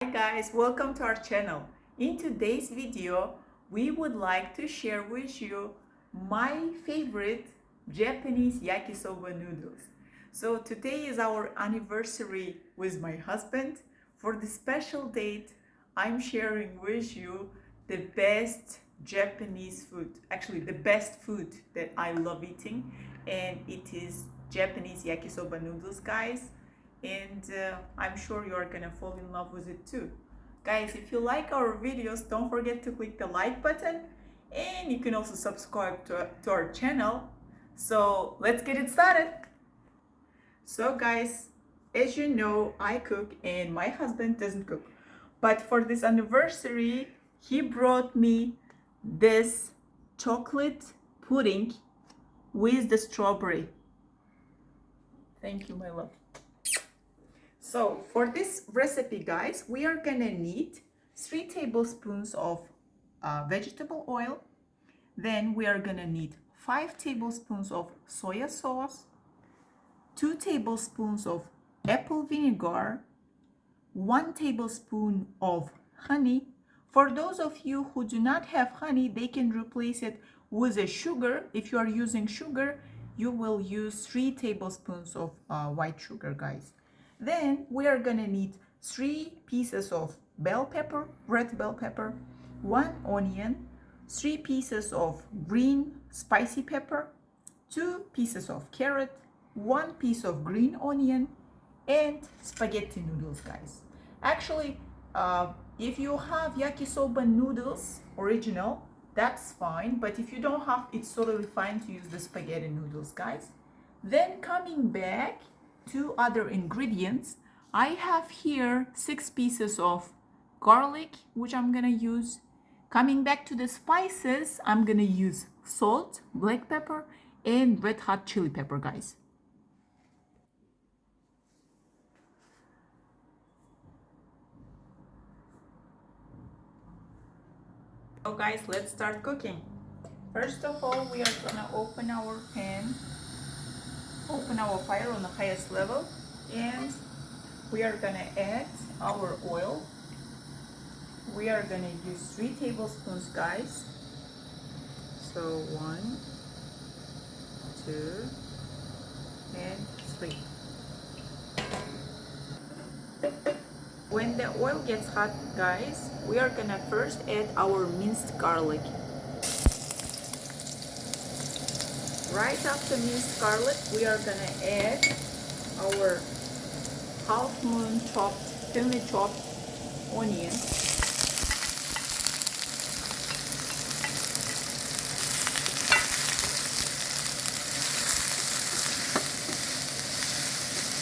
Hi guys, welcome to our channel. In today's video, we would like to share with you my favorite Japanese yakisoba noodles. So today is our anniversary with my husband. For the special date, I'm sharing with you the best Japanese food, actually the best food that I love eating, and it is Japanese yakisoba noodles, guys. And I'm sure you're gonna fall in love with it too. Guys, if you like our videos, don't forget to click the like button, and you can also subscribe to our channel. So let's get it started. So guys, as you know, I cook and my husband doesn't cook. But for this anniversary, he brought me this chocolate pudding with the strawberry. Thank you, my love. So for this recipe, guys, we are gonna need 3 tablespoons of vegetable oil. Then we are gonna need 5 tablespoons of soya sauce, 2 tablespoons of apple vinegar, 1 tablespoon of honey. For those of you who do not have honey, they can replace it with a sugar. If you are using sugar, you will use 3 tablespoons of white sugar, guys. Then we are gonna need 3 pieces of bell pepper, red bell pepper, 1 onion, 3 pieces of green spicy pepper, 2 pieces of carrot, 1 piece of green onion, and spaghetti noodles, guys. Actually, if you have yakisoba noodles original, that's fine. But if you don't have, it's totally fine to use the spaghetti noodles, guys. Then coming back to other ingredients, I have here 6 pieces of garlic, which I'm gonna use. Coming back to the spices, I'm gonna use salt, black pepper, and red hot chili pepper, guys. So guys, let's start cooking. First of all, we are gonna open our pan, open our fire on the highest level, and we are gonna add our oil. We are gonna use 3 tablespoons, guys. So 1, 2, and 3. When the oil gets hot, guys, we are gonna first add our minced garlic. Right after minced garlic, we are gonna add our half moon chopped, thinly chopped onion.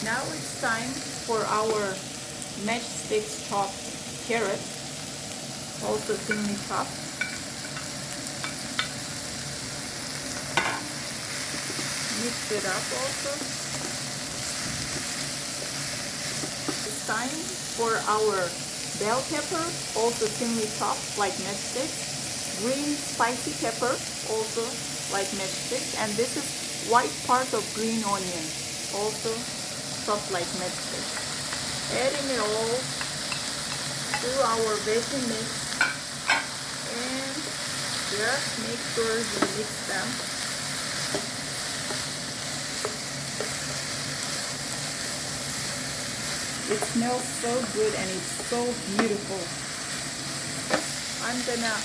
Now it's time for our matchsticks chopped carrot, also thinly chopped. Mix it up also. It's time for our bell pepper, also thinly chopped like matchsticks. Green spicy pepper, also like matchsticks. And this is white part of green onion, also chopped like matchsticks. Adding it all to our veggie mix, and just make sure you mix them. It smells so good and it's so beautiful. I'm gonna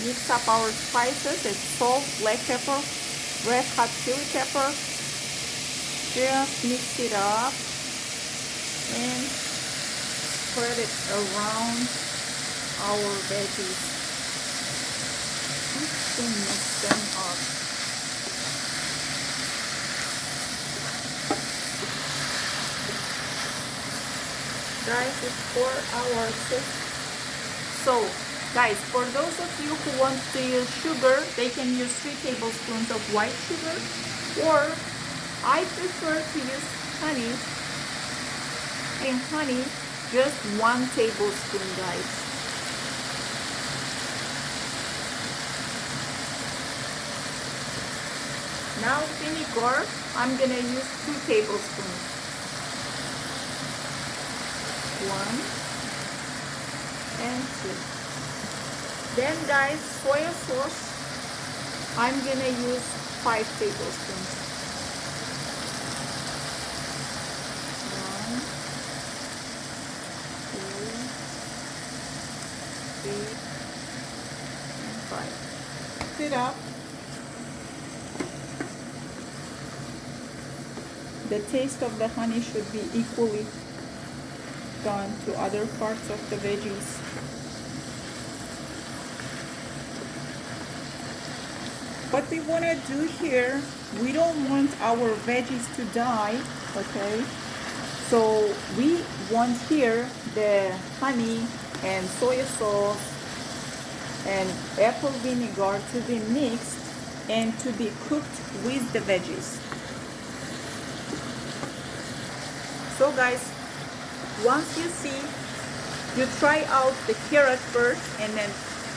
mix up our spices. It's salt, black pepper, red hot chili pepper. Just mix it up and spread it around our veggies. To mix them up. Guys, it's 4 hours. So guys, for those of you who want to use sugar, they can use 3 tablespoons of white sugar, or I prefer to use honey. In honey, just 1 tablespoon, guys. Now vinegar, I'm gonna use 2 tablespoons. 1, mix it. Then guys, soy sauce, I'm gonna use 5 tablespoons. 1, 2, 3, and 5. Mix it up. The taste of the honey should be equally done to other parts of the veggies. What we want to do here, we don't want our veggies to die, okay? So we want here the honey and soy sauce and apple vinegar to be mixed and to be cooked with the veggies. So guys, once you see, you try out the carrot first and then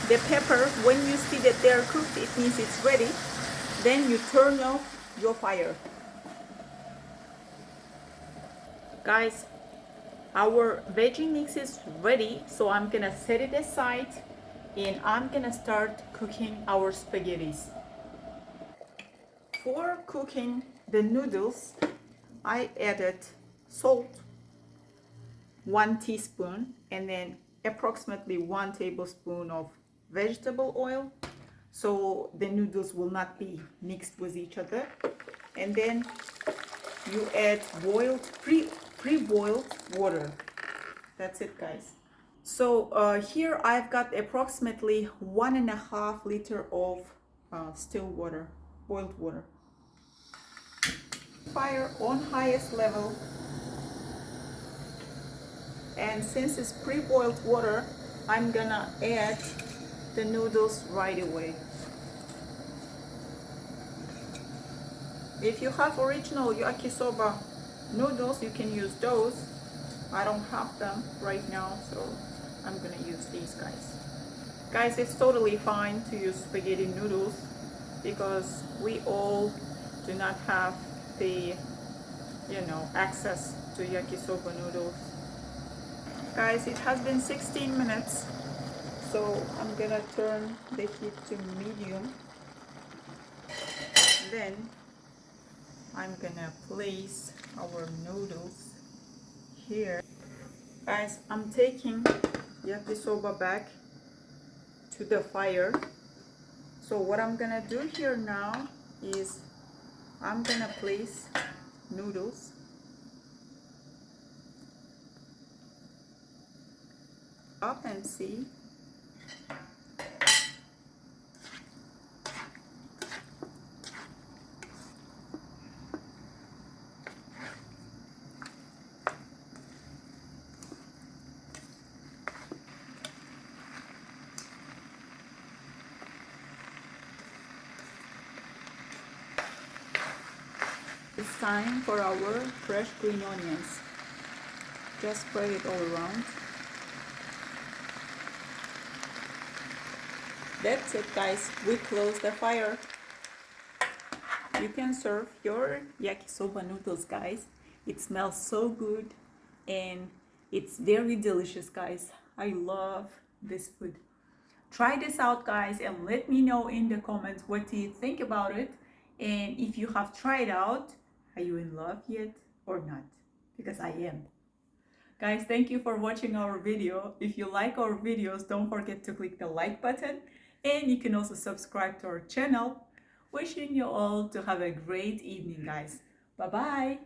the pepper. When you see that they're cooked, it means it's ready. Then you turn off your fire. Guys, our veggie mix is ready, so I'm gonna set it aside and I'm gonna start cooking our spaghettis. For cooking the noodles, I added salt, 1 teaspoon, and then approximately 1 tablespoon of vegetable oil, so the noodles will not be mixed with each other. And then you add pre-boiled water. That's it, guys. So here I've got approximately 1.5 liter of still water, boiled water. Fire on highest level. And since it's pre-boiled water, I'm gonna add the noodles right away. If you have original yakisoba noodles, you can use those. I don't have them right now, so I'm gonna use these guys. Guys, it's totally fine to use spaghetti noodles because we all do not have the, access to yakisoba noodles. Guys, it has been 16 minutes, so I'm gonna turn the heat to medium. Then I'm gonna place our noodles here. Guys, I'm taking yakisoba back to the fire. So what I'm gonna do here now is I'm gonna place noodles up and see. It's time for our fresh green onions. Just spread it all around. That's it, guys. We close the fire. You can serve your yakisoba noodles, guys. It smells so good and it's very delicious, guys. I love this food. Try this out, guys, and let me know in the comments what do you think about it. And if you have tried out, are you in love yet or not? Because I am. Guys, thank you for watching our video. If you like our videos, don't forget to click the like button. And you can also subscribe to our channel. Wishing you all to have a great evening, guys. Bye-bye.